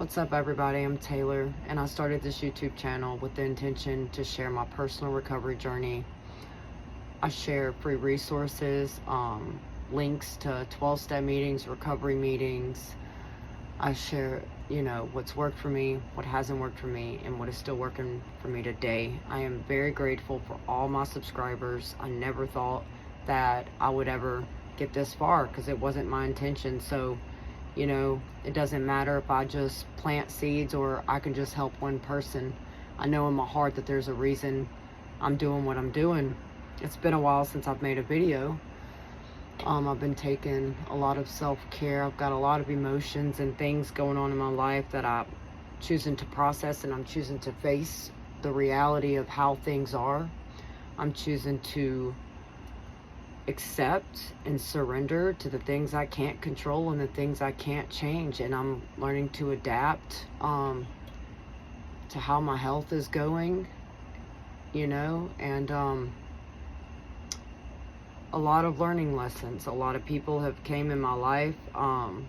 What's up, everybody? I'm Taylor, and I started this YouTube channel with the intention to share my personal recovery journey. I share free resources, links to 12-step meetings, recovery meetings. I share, what's worked for me, what hasn't worked for me, and what is still working for me today. I am very grateful for all my subscribers. I never thought that I would ever get this far because it wasn't my intention. So it doesn't matter if I just plant seeds or I can just help one person. I know in my heart that there's a reason I'm doing what I'm doing. It's been a while since I've made a video. I've been taking a lot of self-care. I've got a lot of emotions and things going on in my life that I'm choosing to process, and I'm choosing to face the reality of how things are. I'm choosing to accept and surrender to the things I can't control and the things I can't change, and I'm learning to adapt to how my health is going, and a lot of learning lessons. A lot of people have came in my life, and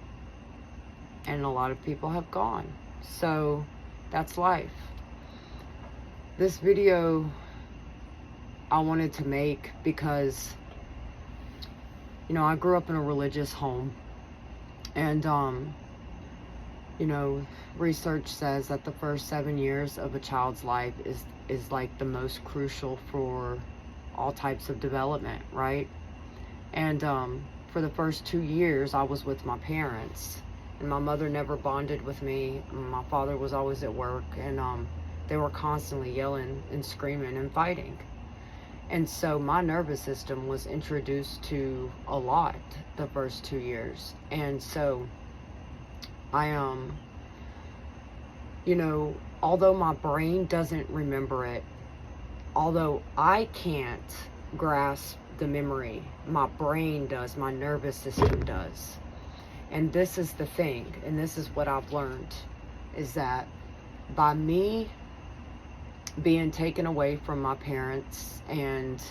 a lot of people have gone. So that's life. This video I wanted to make because I grew up in a religious home, and research says that the first 7 years of a child's life is like the most crucial for all types of development, right? And for the first 2 years I was with my parents, and my mother never bonded with me. My father was always at work, and they were constantly yelling and screaming and fighting. And so my nervous system was introduced to a lot the first 2 years. And so I, although my brain doesn't remember it, although I can't grasp the memory, my brain does, my nervous system does. And this is the thing, and this is what I've learned, is that by me being taken away from my parents and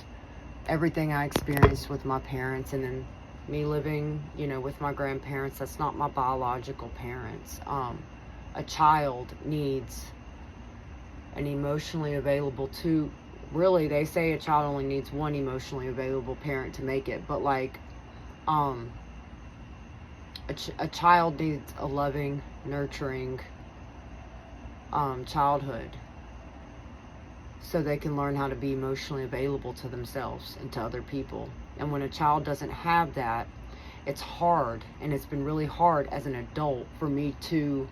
everything I experienced with my parents, and then me living, with my grandparents, that's not my biological parents. A child needs an emotionally available really, they say a child only needs one emotionally available parent to make it, but like, a child needs a loving, nurturing, childhood, so they can learn how to be emotionally available to themselves and to other people. And when a child doesn't have that, it's hard, and it's been really hard as an adult for me to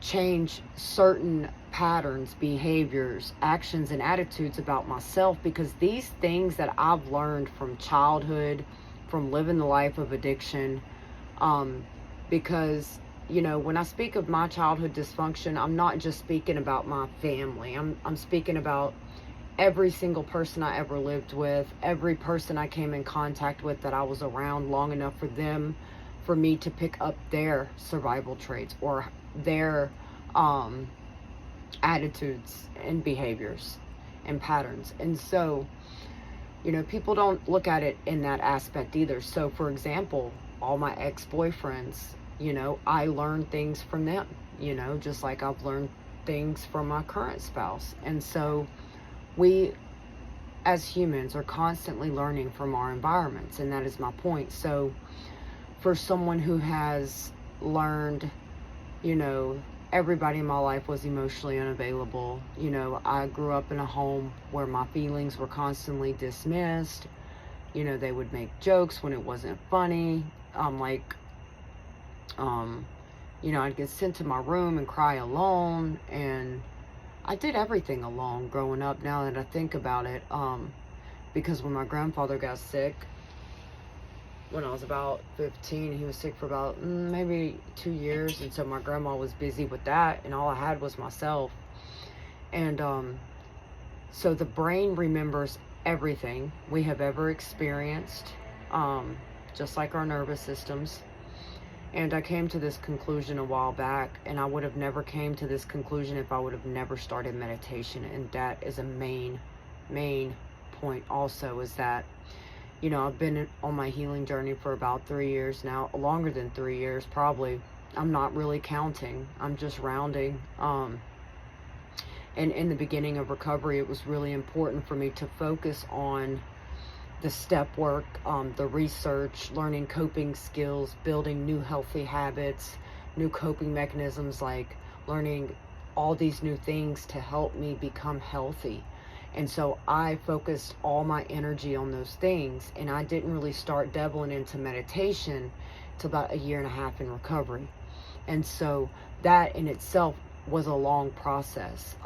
change certain patterns, behaviors, actions, and attitudes about myself, because these things that I've learned from childhood, from living the life of addiction, because when I speak of my childhood dysfunction, I'm not just speaking about my family. I'm speaking about every single person I ever lived with, every person I came in contact with that I was around long enough for me to pick up their survival traits or their attitudes and behaviors and patterns. And so, people don't look at it in that aspect either. So, for example, all my ex-boyfriends, I learned things from them, just like I've learned things from my current spouse. And so we, as humans, are constantly learning from our environments, and that is my point. So for someone who has learned, everybody in my life was emotionally unavailable. I grew up in a home where my feelings were constantly dismissed. They would make jokes when it wasn't funny. I'd get sent to my room and cry alone, and I did everything alone growing up, now that I think about it, because when my grandfather got sick, when I was about 15, he was sick for about maybe 2 years, and so my grandma was busy with that, and all I had was myself. And so the brain remembers everything we have ever experienced, just like our nervous systems. And I came to this conclusion a while back, and I would have never came to this conclusion if I would have never started meditation. And that is a main point also, is that I've been on my healing journey for about 3 years now, longer than 3 years probably. I'm not really counting. I'm just rounding. And in the beginning of recovery, it was really important for me to focus on the step work, the research, learning coping skills, building new healthy habits, new coping mechanisms, like learning all these new things to help me become healthy. And so I focused all my energy on those things, and I didn't really start dabbling into meditation till about 1.5 years in recovery. And so that in itself was a long process.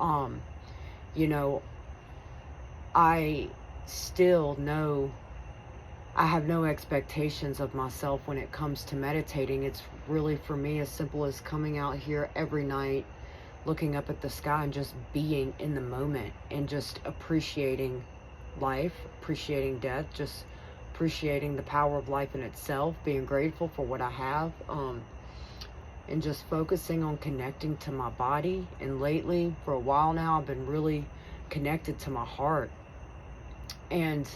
You know, I still know I have no expectations of myself when it comes to meditating. It's really, for me, as simple as coming out here every night, looking up at the sky and just being in the moment and just appreciating life, appreciating death, just appreciating the power of life in itself, being grateful for what I have, and just focusing on connecting to my body. And lately, for a while now, I've been really connected to my heart. And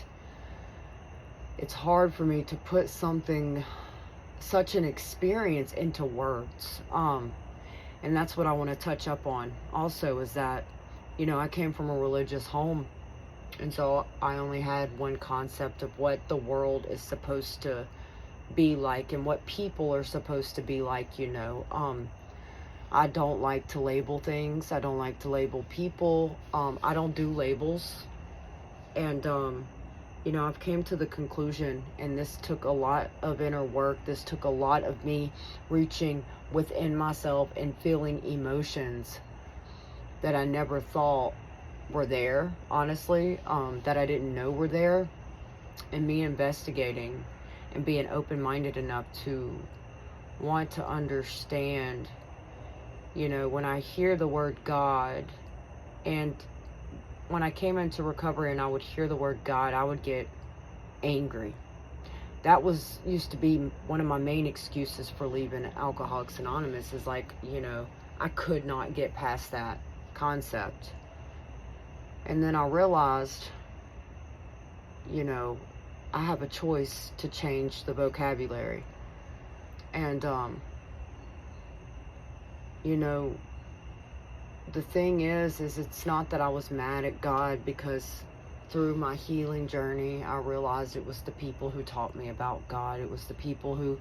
it's hard for me to put such an experience into words. And that's what I want to touch up on also, is that, you know, I came from a religious home. And so I only had one concept of what the world is supposed to be like and what people are supposed to be like, you know. I don't like to label things. I don't like to label people. I don't do labels. And, you know, I've came to the conclusion, and this took a lot of inner work. This took a lot of me reaching within myself and feeling emotions that I never thought were there, honestly, that I didn't know were there, and me investigating and being open-minded enough to want to understand. You know, when I hear the word God, and when I came into recovery and I would hear the word God, I would get angry. That used to be one of my main excuses for leaving Alcoholics Anonymous, is like, you know, I could not get past that concept. And then I realized, you know, I have a choice to change the vocabulary. And, you know, the thing is it's not that I was mad at God, because through my healing journey, I realized it was the people who taught me about God. It was the people who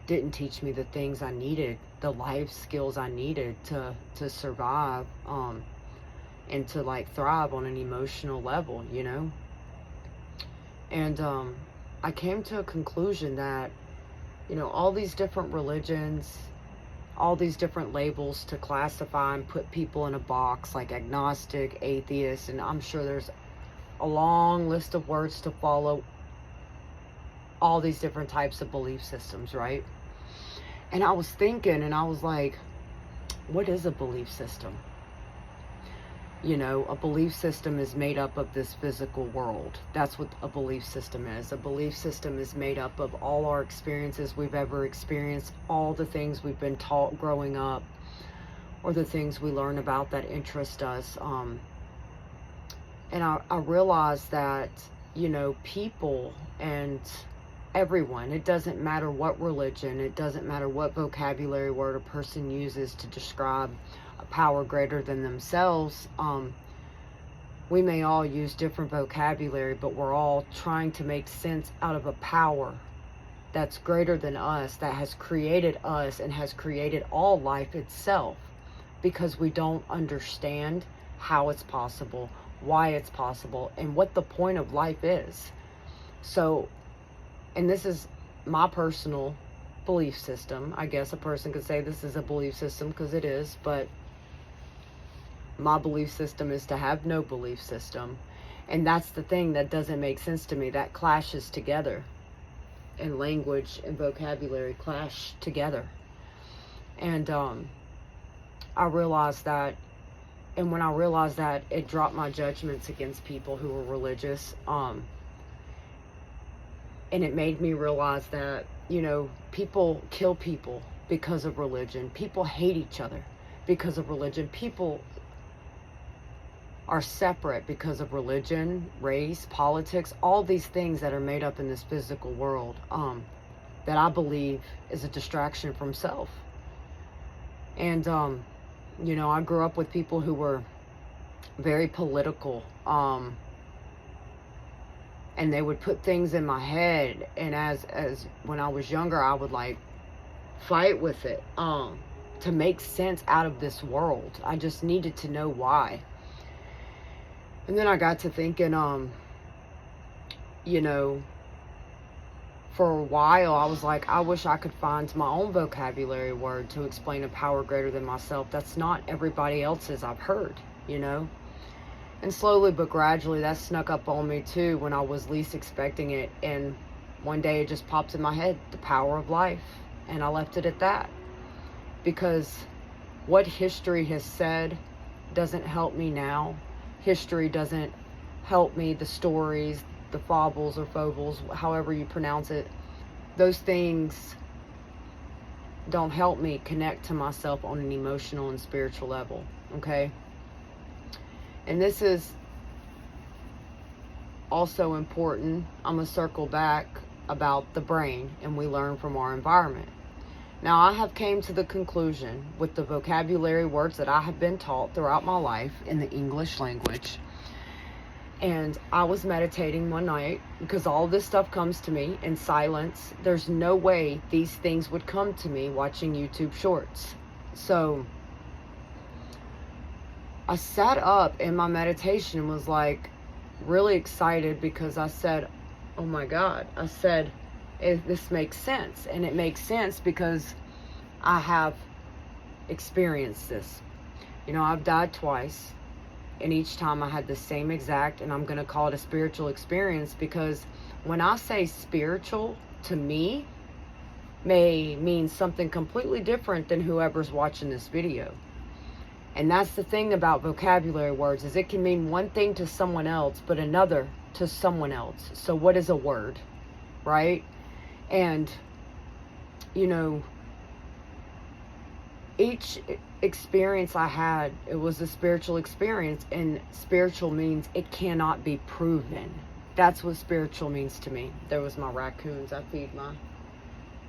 didn't teach me the things I needed, the life skills I needed to survive, and to like thrive on an emotional level, you know. And I came to a conclusion that, you know, all these different religions, all these different labels to classify and put people in a box, like agnostic, atheist, and I'm sure there's a long list of words to follow, all these different types of belief systems, right? And I was thinking, and I was like, what is a belief system? You know, a belief system is made up of this physical world. That's what a belief system is. A belief system is made up of all our experiences we've ever experienced, all the things we've been taught growing up, or the things we learn about that interest us. And I realized that, you know, people and everyone, it doesn't matter what religion, it doesn't matter what vocabulary word a person uses to describe a power greater than themselves. We may all use different vocabulary, but we're all trying to make sense out of a power that's greater than us, that has created us and has created all life itself, because we don't understand how it's possible, why it's possible, and what the point of life is. So, and this is my personal belief system. I guess a person could say this is a belief system, because it is, but my belief system is to have no belief system. And that's the thing that doesn't make sense to me. That clashes together. And language and vocabulary clash together. And I realized that, and when I realized that, it dropped my judgments against people who were religious. And it made me realize that, you know, people kill people because of religion. People hate each other because of religion. People are separate because of religion, race, politics, all these things that are made up in this physical world, that I believe is a distraction from self. And, you know, I grew up with people who were very political, and they would put things in my head, and as when I was younger, I would like fight with it, to make sense out of this world. I just needed to know why. And then I got to thinking, you know, for a while I was like, I wish I could find my own vocabulary word to explain a power greater than myself that's not everybody else's I've heard, you know. And slowly but gradually that snuck up on me too when I was least expecting it. And one day it just popped in my head, the power of life. And I left it at that. Because what history has said doesn't help me now. History doesn't help me. The stories, the fables or fables, however you pronounce it, those things don't help me connect to myself on an emotional and spiritual level. Okay? And this is also important. I'm going to circle back about the brain, and we learn from our environment. Now, I have came to the conclusion with the vocabulary words that I have been taught throughout my life in the English language. And I was meditating one night, because all this stuff comes to me in silence. There's no way these things would come to me watching YouTube shorts. So I sat up in my meditation and was like really excited, because I said, oh my God, I said, this makes sense. And it makes sense because I have experienced this. You know, I've died twice, and each time I had the same exact, and I'm going to call it a spiritual experience, because when I say spiritual, to me, may mean something completely different than whoever's watching this video. And that's the thing about vocabulary words, is it can mean one thing to someone else, but another to someone else. So what is a word, right? And, you know, each experience I had, it was a spiritual experience, and spiritual means it cannot be proven. That's what spiritual means to me. There was my raccoons. I feed my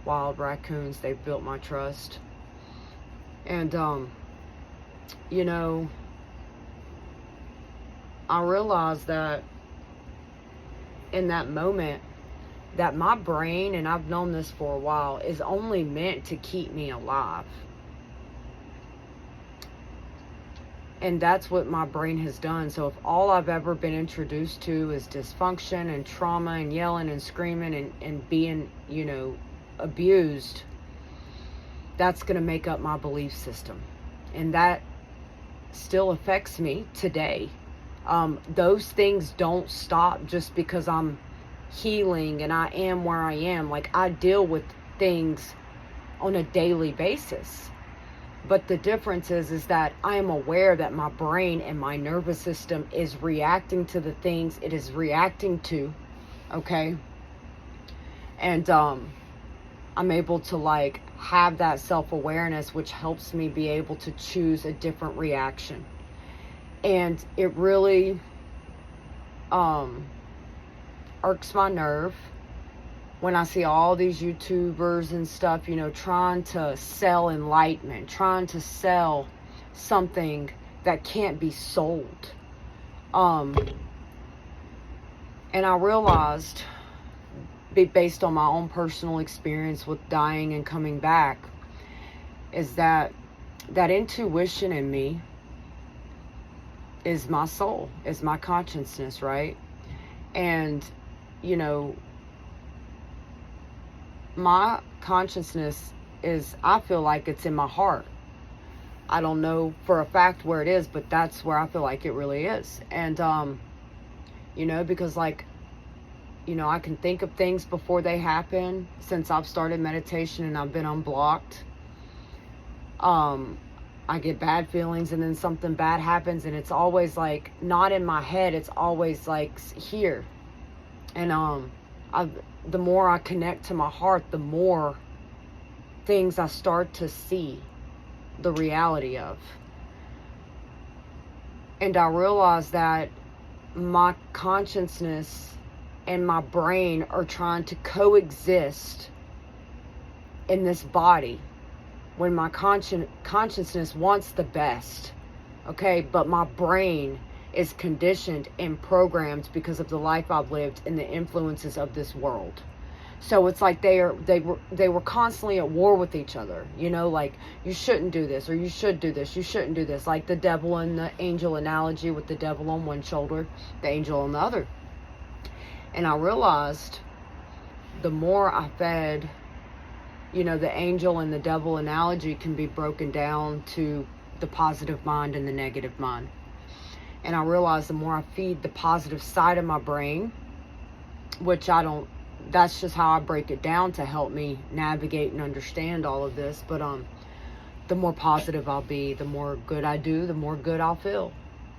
wild raccoons. They've built my trust. And, you know, I realized that in that moment, that my brain, and I've known this for a while, is only meant to keep me alive. And that's what my brain has done. So if all I've ever been introduced to is dysfunction and trauma and yelling and screaming and being, you know, abused, that's going to make up my belief system. And that still affects me today. Those things don't stop just because I'm healing and I am where I am. Like, I deal with things on a daily basis. But the difference is that I am aware that my brain and my nervous system is reacting to the things it is reacting to, okay? And I'm able to like have that self-awareness, which helps me be able to choose a different reaction. And it really irks my nerve when I see all these YouTubers and stuff, you know, trying to sell enlightenment, trying to sell something that can't be sold. And I realized, based on my own personal experience with dying and coming back, is that intuition in me is my soul, is my consciousness, right? And, you know, my consciousness is, I feel like it's in my heart. I don't know for a fact where it is, but that's where I feel like it really is. And, you know, because like, you know, I can think of things before they happen since I've started meditation and I've been unblocked. I get bad feelings, and then something bad happens, and it's always like not in my head, it's always like here. And the more I connect to my heart, the more things I start to see the reality of. And I realize that my consciousness and my brain are trying to coexist in this body. when my consciousness wants the best, okay, but my brain is conditioned and programmed because of the life I've lived and the influences of this world. So it's like they were constantly at war with each other, you know, like, you shouldn't do this, or you should do this, you shouldn't do this, like the devil and the angel analogy, with the devil on one shoulder, the angel on the other. And I realized the more I fed, you know, the angel and the devil analogy can be broken down to the positive mind and the negative mind. And I realized the more I feed the positive side of my brain, which that's just how I break it down to help me navigate and understand all of this. But the more positive I'll be, the more good I do, the more good I'll feel.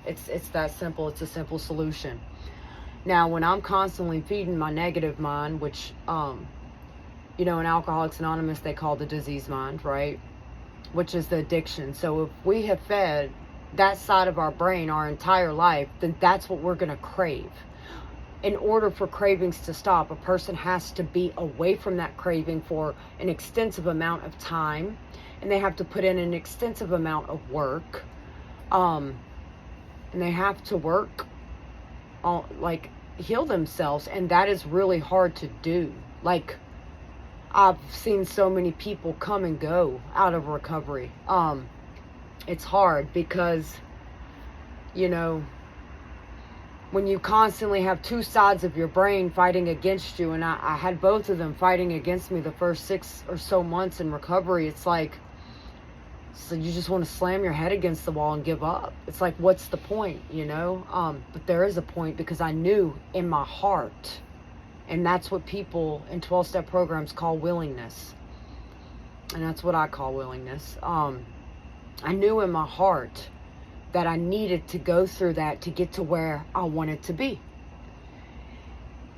It's that simple. It's a simple solution. Now, when I'm constantly feeding my negative mind, which you know, in Alcoholics Anonymous they call the disease mind, right? Which is the addiction. So if we have fed that side of our brain our entire life, then that's what we're going to crave. In order for cravings to stop, a person has to be away from that craving for an extensive amount of time, and they have to put in an extensive amount of work, and they have to work on, like, heal themselves, and that is really hard to do. Like, I've seen so many people come and go out of recovery. It's hard because, you know, when you constantly have two sides of your brain fighting against you, and I had both of them fighting against me the first 6 or so months in recovery, it's like, so you just want to slam your head against the wall and give up. It's like, what's the point, you know? But there is a point, because I knew in my heart, and that's what people in 12-step programs call willingness. And that's what I call willingness. I knew in my heart that I needed to go through that to get to where I wanted to be.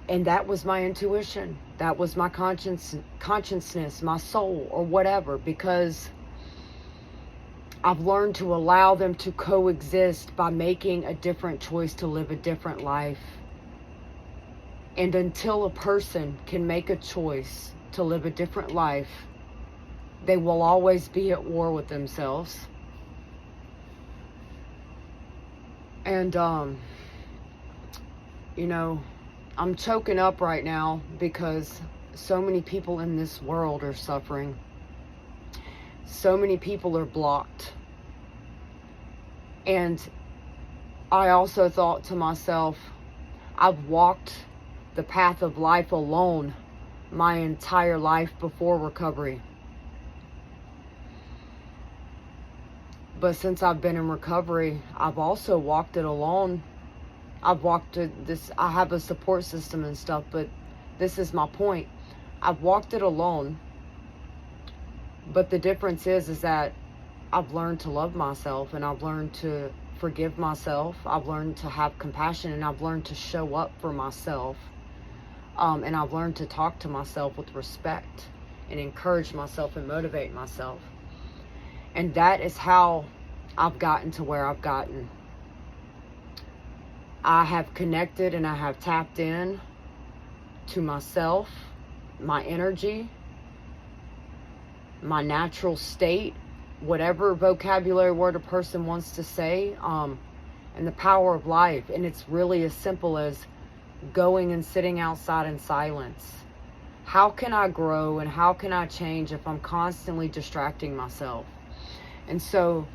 And that was my intuition. That was my consciousness, my soul, or whatever, because I've learned to allow them to coexist by making a different choice to live a different life. And until a person can make a choice to live a different life, they will always be at war with themselves. And, you know, I'm choking up right now because so many people in this world are suffering. So many people are blocked. And I also thought to myself, I've walked the path of life alone my entire life before recovery. But since I've been in recovery, I've also walked it alone. I've walked this, I have a support system and stuff, but this is my point. I've walked it alone. But the difference is that I've learned to love myself, and I've learned to forgive myself. I've learned to have compassion, and I've learned to show up for myself. And I've learned to talk to myself with respect and encourage myself and motivate myself. And that is how I've gotten to where I've gotten. I have connected and I have tapped in to myself, my energy, my natural state, whatever vocabulary word a person wants to say, and the power of life. And it's really as simple as going and sitting outside in silence. How can I grow and how can I change if I'm constantly distracting myself? And so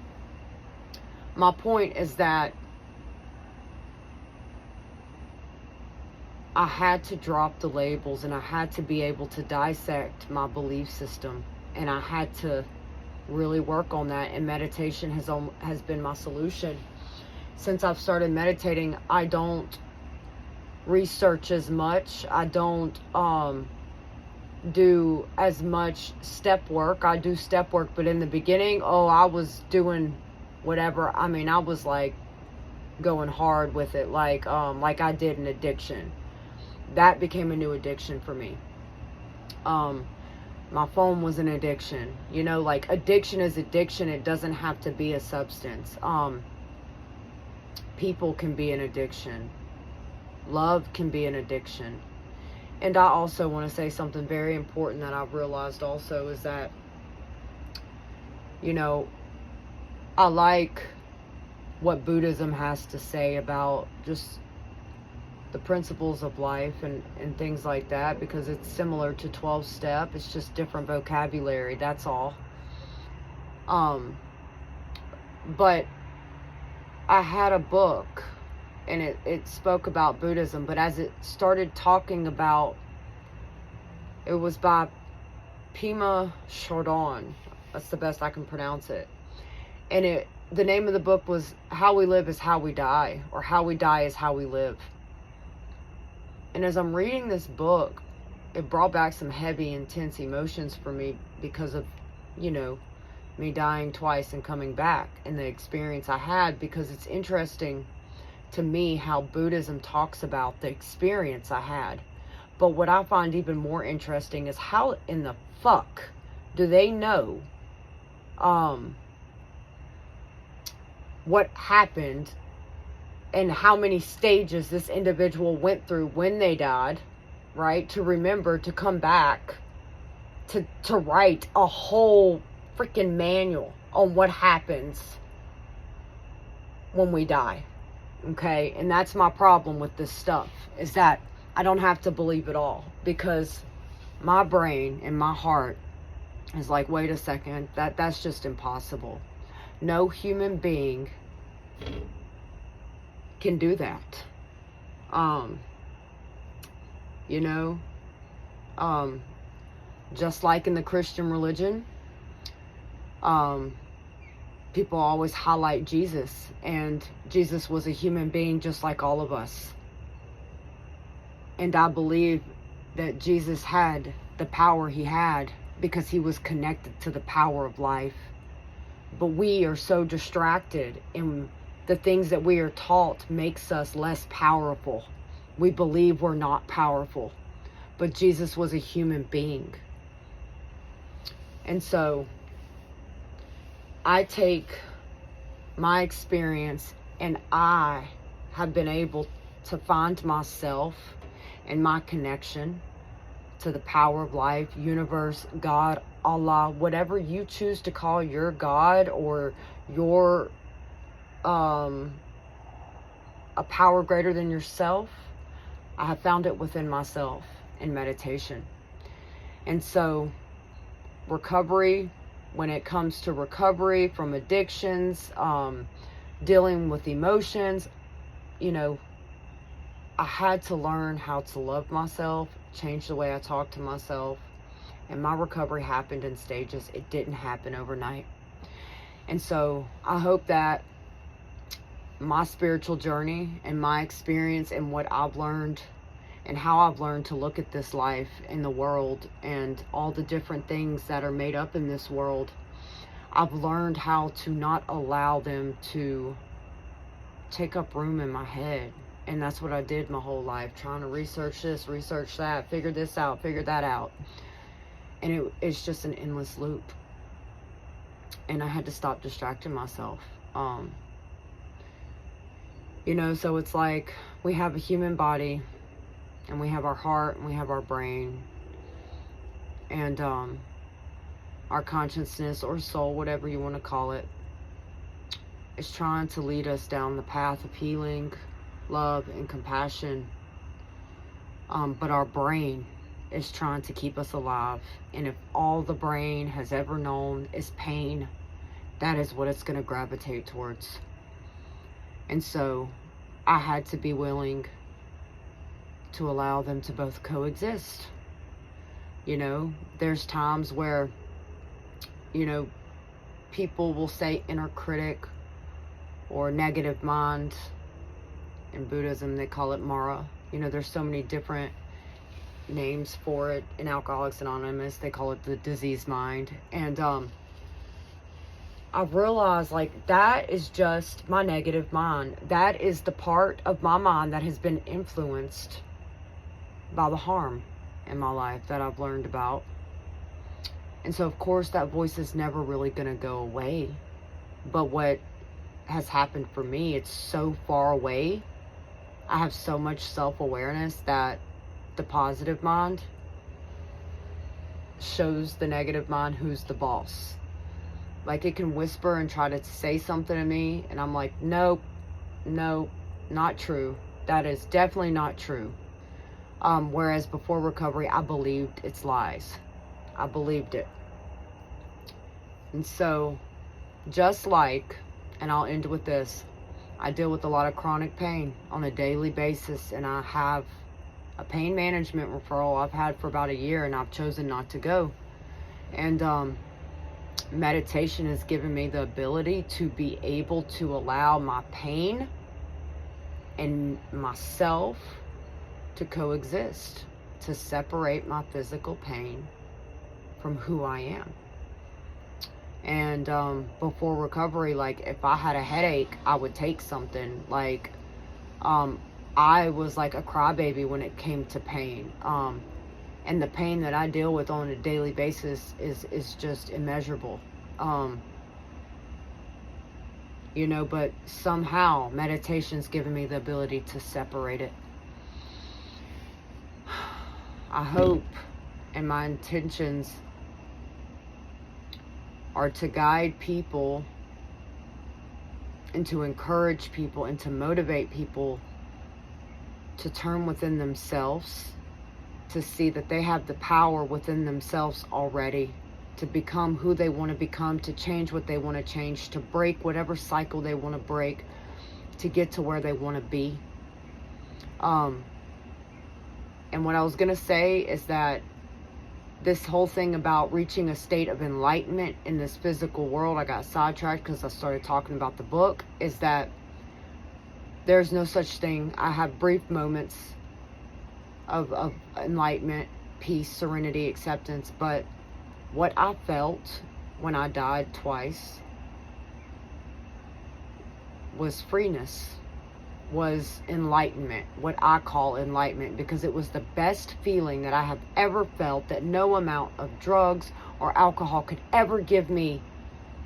my point is that I had to drop the labels, and I had to be able to dissect my belief system, and I had to really work on that. And meditation has been my solution. Since I've started meditating, I don't research as much. I don't do as much step work. I do step work, but in the beginning, I was doing whatever. I mean, I was like going hard with it, like I did an addiction. That became a new addiction for me. My phone was an addiction. You know, like, addiction is addiction. It doesn't have to be a substance. People can be an addiction. Love can be an addiction. And I also want to say something very important that I've realized also is that You know, I like what Buddhism has to say about just the principles of life and things like that, because it's similar to 12 step. It's just different vocabulary, that's all. But I had a book and it spoke about Buddhism, but as it started talking about, it was by Pema Chodron, that's the best I can pronounce it, and the name of the book was How We Live is How We Die, or How We Die is How We Live. And as I'm reading this book, it brought back some heavy, intense emotions for me because of, you know, me dying twice and coming back and the experience I had, because it's interesting to me how Buddhism talks about the experience I had. But what I find even more interesting is how in the fuck do they know what happened and how many stages this individual went through when they died, right? To remember, to come back, to write a whole freaking manual on what happens when we die, okay? And that's my problem with this stuff, is that I don't have to believe it all, because my brain and my heart is like, wait a second, that's just impossible. No human being can do that. You know, just like in the Christian religion, people always highlight Jesus, and Jesus was a human being just like all of us. And I believe that Jesus had the power he had because he was connected to the power of life. But we are so distracted, and the things that we are taught makes us less powerful. We believe we're not powerful, but Jesus was a human being. And so I take my experience, and I have been able to find myself and my connection to the power of life, universe, God, Allah, whatever you choose to call your God, or your a power greater than yourself. I have found it within myself in meditation. And so recovery, when it comes to recovery from addictions, dealing with emotions, you know, I had to learn how to love myself, change the way I talk to myself. And my recovery happened in stages. It didn't happen overnight. And so I hope that my spiritual journey and my experience and what I've learned and how I've learned to look at this life and the world and all the different things that are made up in this world, I've learned how to not allow them to take up room in my head. And that's what I did my whole life, trying to research this, research that, figure this out, figure that out. And it's just an endless loop. And I had to stop distracting myself. You know, so it's like we have a human body, and we have our heart, and we have our brain, and our consciousness or soul, whatever you want to call it, is trying to lead us down the path of healing, love, and compassion. But our brain is trying to keep us alive. And if all the brain has ever known is pain, that is what it's going to gravitate towards. And so I had to be willing to allow them to both coexist. You know, there's times where, you know, people will say inner critic or negative mind. In Buddhism, they call it Mara. You know, there's so many different names for it. In Alcoholics Anonymous, they call it the diseased mind. And I've realized, like, that is just my negative mind. That is the part of my mind that has been influenced by the harm in my life that I've learned about. And so, of course, that voice is never really going to go away. But what has happened for me, it's so far away. I have so much self-awareness that the positive mind shows the negative mind who's the boss. Like, it can whisper and try to say something to me, and I'm like, nope, nope, not true. That is definitely not true. Whereas before recovery, I believed its lies. I believed it. And so, just like, and I'll end with this, I deal with a lot of chronic pain on a daily basis, and I have a pain management referral I've had for about a year, and I've chosen not to go. And meditation has given me the ability to be able to allow my pain and myself to coexist, to separate my physical pain from who I am. And before recovery, like, if I had a headache, I would take something. Like, I was like a crybaby when it came to pain. And the pain that I deal with on a daily basis is just immeasurable. You know, but somehow meditation's given me the ability to separate it. I hope, and my intentions are to guide people and to encourage people and to motivate people to turn within themselves, to see that they have the power within themselves already, to become who they want to become, to change what they want to change, to break whatever cycle they want to break, to get to where they want to be. And what I was going to say is that this whole thing about reaching a state of enlightenment in this physical world, I got sidetracked because I started talking about the book, is that there's no such thing. I have brief moments of enlightenment, peace, serenity, acceptance, but what I felt when I died twice was freeness, was enlightenment, what I call enlightenment, because it was the best feeling that I have ever felt, that no amount of drugs or alcohol could ever give me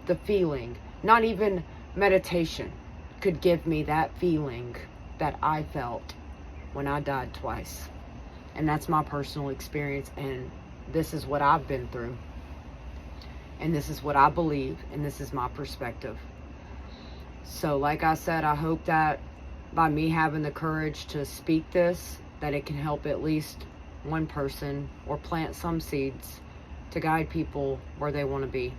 the feeling. Not even meditation could give me that feeling that I felt when I died twice. And that's my personal experience, and this is what I've been through. And this is what I believe, and this is my perspective. So like I said, I hope that by me having the courage to speak this, that it can help at least one person or plant some seeds to guide people where they want to be.